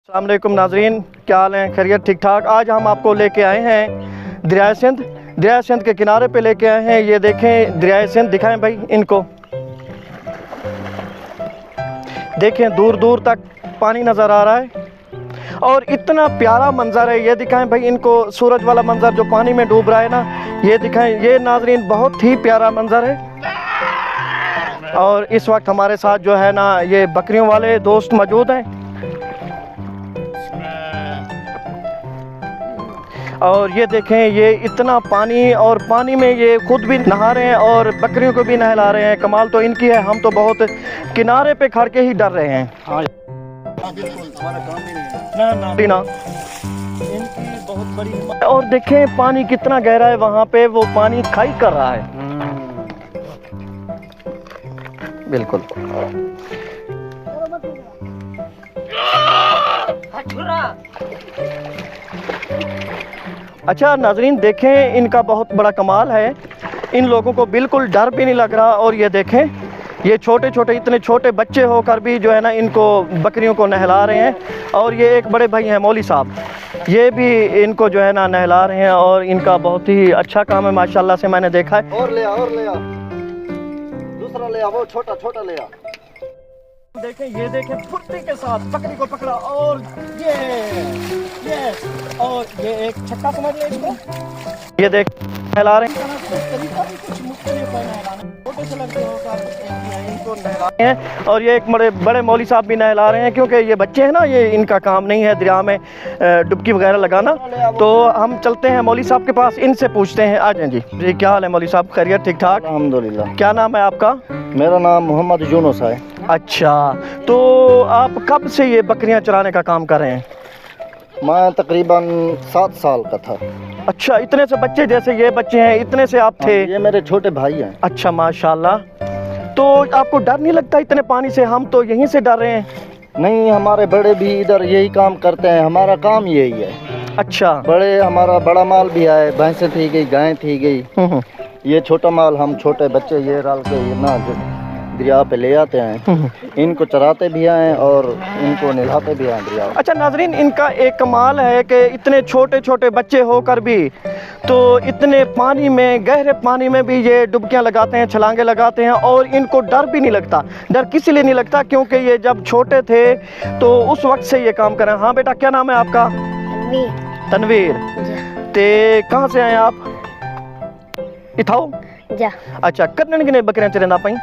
अस्सलाम वालेकुम नाजरीन, क्या हाल है? खैरियत ठीक ठाक। आज हम आपको लेके आए हैं दरिया सिंध के किनारे पे लेके आए हैं। ये देखें दरिया सिंध, दिखाएं भाई इनको, देखें दूर दूर तक पानी नज़र आ रहा है और इतना प्यारा मंज़र है। ये दिखाएं भाई इनको, सूरज वाला मंज़र जो पानी में डूब रहा है ना, ये दिखाएं। ये नाजरीन बहुत ही प्यारा मंज़र है। और इस वक्त हमारे साथ जो है ना ये बकरियों वाले दोस्त मौजूद हैं और ये देखें ये इतना पानी, और पानी में ये खुद भी नहा रहे हैं और बकरियों को भी नहला रहे हैं। कमाल तो इनकी है, हम तो बहुत किनारे पे खड़ के ही डर रहे हैं। हाँ बिल्कुल, हमारा काम ही नहीं है ना। इनकी बहुत बड़ी, और देखें पानी कितना गहरा है, वहाँ पे वो पानी खाई कर रहा है। बिल्कुल अच्छा नाजरीन, देखें इनका बहुत बड़ा कमाल है, इन लोगों को बिल्कुल डर भी नहीं लग रहा। और ये देखें ये छोटे छोटे, इतने छोटे बच्चे होकर भी जो है ना इनको बकरियों को नहला रहे हैं। और ये एक बड़े भाई हैं मौली साहब, ये भी इनको जो है ना नहला रहे हैं और इनका बहुत ही अच्छा काम है माशाल्लाह से, मैंने देखा है। और ले आ दूसरा ले आ, वो छोटा छोटा ले आ। देखें ये देखें फुर्ती के साथ बकरी को पकड़ा और ये और ये एक छक्का समझ ले इसको। ये देख नहला रहे हैं, तरीका भी कुछ मुख्तलिफ है नहलाने, छोटे से लड़के होकर इनको नहला रहे हैं। और ये एक बड़े मौली साहब भी नहला रहे हैं, क्योंकि ये बच्चे हैं ना, ये इनका काम नहीं है दरिया में डुबकी वगैरह लगाना। तो हम चलते हैं मौली साहब के पास, इनसे पूछते हैं। आ जाएं जी। जी क्या हाल है मौली साहब? खैरियत ठीक ठाक? अल्हम्दुलिल्लाह। क्या नाम है आपका? मेरा नाम मोहम्मद यूनुस है। अच्छा, तो आप कब से ये बकरियां चराने का काम कर रहे हैं? मैं तकरीबन 7 साल का था। अच्छा, इतने से बच्चे, जैसे ये बच्चे हैं इतने से आप थे? ये मेरे छोटे भाई हैं। अच्छा माशाल्लाह। तो आपको डर नहीं लगता इतने पानी से? हम तो यहीं से डर रहे हैं। नहीं, हमारे बड़े भी इधर यही काम करते हैं, हमारा काम यही है। अच्छा, बड़े हमारा बड़ा माल भी है, भैंसें थी गई, गायें थी गई। ये छोटा माल हम छोटे बच्चे ये डाल के ये ना जो दरिया पे ले आते हैं, इनको चराते भी आए और इनको नहलाते भी आए दरिया। अच्छा नाजरीन, इनका एक कमाल है कि इतने छोटे छोटे बच्चे होकर भी तो इतने पानी में, गहरे पानी में भी ये डुबकियां लगाते हैं, छलांगे लगाते हैं और इनको डर भी नहीं लगता। डर किस लिए नहीं लगता? क्योंकि ये जब छोटे थे तो उस वक्त से ये काम करें। हाँ बेटा, क्या नाम है आपका? तनवीर। ते कहाँ से आए आप? इथाओ जा। अच्छा, कितने कितने बकरियां चरेंदा पाई?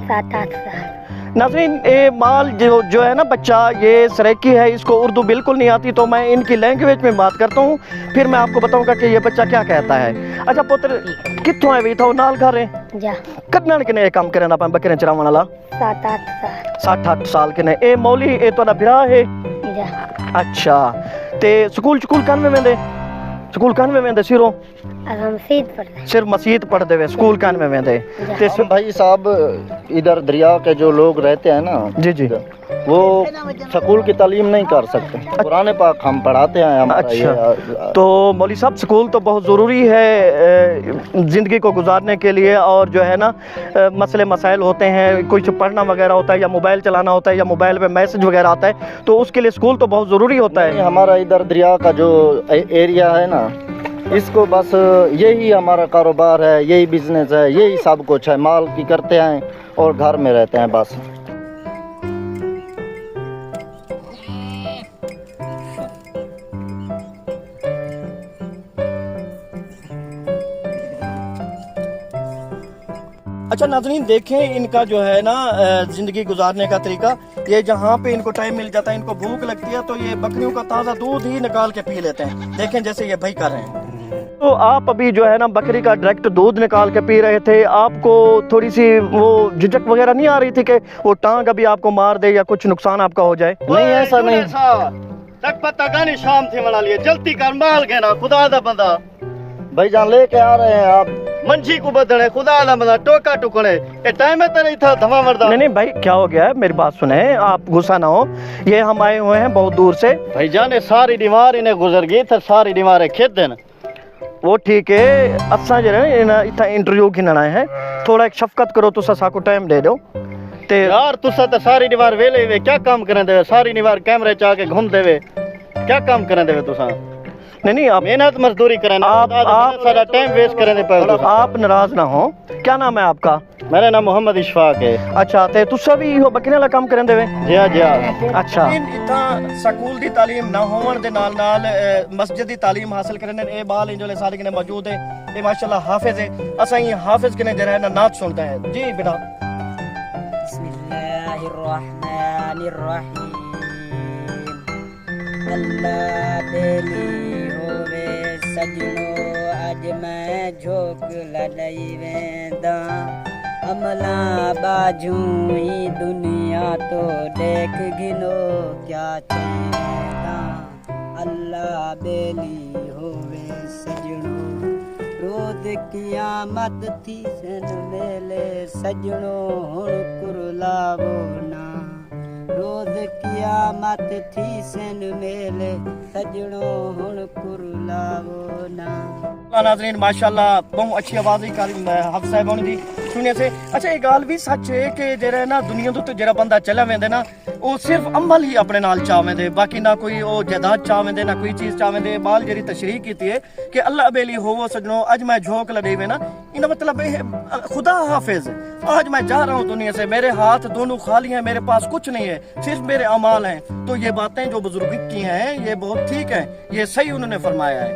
7-8 साल। नाज़रीन, ये माल जो है ना बच्चा, ये सरेकी है, इसको उर्दू बिल्कुल नहीं आती, तो मैं इनकी लैंग्वेज में बात करता हूँ, फिर मैं आपको बताऊंगा कि ये बच्चा क्या कहता है। अच्छा पुत्र, कितों है था नाल घर है? जा। कितने किने काम करना पाए बकरियां चरावन वाला? 7-8 साल। 7-8 साल किने। ए मौली, ए तो बिरा है? जा। अच्छा, ते स्कूल कन में वेंदे? स्कूल कन में वेंदे सिरों? सिर्फ मसीद पढ़ते हुए स्कूल कन में वेंदे? हम भाई साहब इधर दरिया के जो लोग रहते हैं ना, जी जी, वो स्कूल की तालीम नहीं कर सकते, कुरान पाक हम पढ़ाते हैं। अच्छा, तो मौली साहब स्कूल तो बहुत ज़रूरी है ज़िंदगी को गुजारने के लिए, और जो है ना मसले मसाइल होते हैं, कुछ पढ़ना वगैरह होता है या मोबाइल चलाना होता है या मोबाइल पे मैसेज वगैरह आता है, तो उसके लिए स्कूल तो बहुत ज़रूरी होता है। हमारा इधर दरिया का जो एरिया है ना, इसको बस यही हमारा कारोबार है, यही बिजनेस है, यही सब कुछ है। माल की करते हैं और घर में रहते हैं बस। अच्छा नाज़रीन, देखें इनका जो है ना ज़िंदगी गुजारने का तरीका, ये जहाँ पे इनको टाइम मिल जाता है, इनको भूख लगती है तो ये बकरियों का ताज़ा दूध ही निकाल के पी लेते हैं। देखें जैसे ये भाई कर रहे हैं। तो आप अभी जो है ना बकरी का डायरेक्ट दूध निकाल के पी रहे थे, आपको थोड़ी सी वो झिझक वगैरह नहीं आ रही थी कि वो टांग अभी आपको मार दे या कुछ नुकसान आपका हो जाए? नहीं, ऐसा नहीं। तक पता गानी शाम थी मना लिए, जल्दी कर माल गए ना, खुदा दा बंदा भाई जान लेके आ रहे हैं आप। मंझी को बदले, खुदा दा बंदा टोका टुकड़े, ये टाइम है तेरे था धमा मरदा। नहीं भाई, क्या हो गया है? मेरी बात सुने, आप गुस्सा ना हो, ये हम आए हुए हैं बहुत दूर से। भाई जाने सारी दीवार इन्हें गुजर गई था, सारी दीवारें खेद देना। वो ठीक है, असा जो है इतना इंटरव्यू खिंचना है, थोड़ा एक शफकत करो तो ससा को टाइम दे दो। تے यार तुसा तो सारी निवार वेले वे क्या काम करें देवे सारी निवार कैमरे चा के घूम देवे क्या काम करें देवे तुसा नहीं आप मेहनत मजदूरी करें आप सारा टाइम वेस्ट करें दे पर आप नाराज ना हो। क्या नाम है आपका? मेरा नाम मोहम्मद इशफाक है अच्छा ते तुसा भी इहो बकरियां दा काम करन देवे? जी हाँ जी हाँ अच्छा इत्थां स्कूल दी तालीम ना होवन दे नाल नाल मस्जिद दी तालीम हासिल करने ए बाल इंजोले सारे कने मौजूद है ए माशाल्लाह हाफिज है असा ये हाफिज कने जरा है ना नात सुनता है जी बेटा बिस्मिल्लाहिर्रहमानिर्रहीम अल्लाह बेली होवे सजनो अज मैं झोक लड़ई वेंदा अमला बाजू ही दुनिया तो देख गिनो क्या चेंदा अल्लाह बेली होवे सजनो रोज कियामत थी सन मेले सजनो हुण कुरलावो ना रोज कियामत थी सन मेले सजनो हुण कुरलावो ना। नाज़रीन माशाल्लाह बहुत अच्छी आवाज़ ही हाफ़िज़ साहब होने दी सुनिए से। अच्छा एक गाल भी सच है कि जरा ना दुनिया तो जरा बंदा चला वेंदे ना वो सिर्फ अमल ही अपने नाल चावेंदे बाकी ना कोई वो जायदाद चावेंदे ना कोई चीज़ चावेंदे। बाल जरी तशरीह की है कि अल्लाह बेली होवो सजनो अज मैं झोंक लड़े वे ना इनका मतलब खुदा हाफिज आज मैं जा रहा हूँ दुनिया से मेरे हाथ दोनों खाली हैं मेरे पास कुछ नहीं है सिर्फ मेरे अमाल हैं। तो ये बातें जो बुजुर्ग की हैं ये बहुत ठीक है ये सही उन्होंने फरमाया है।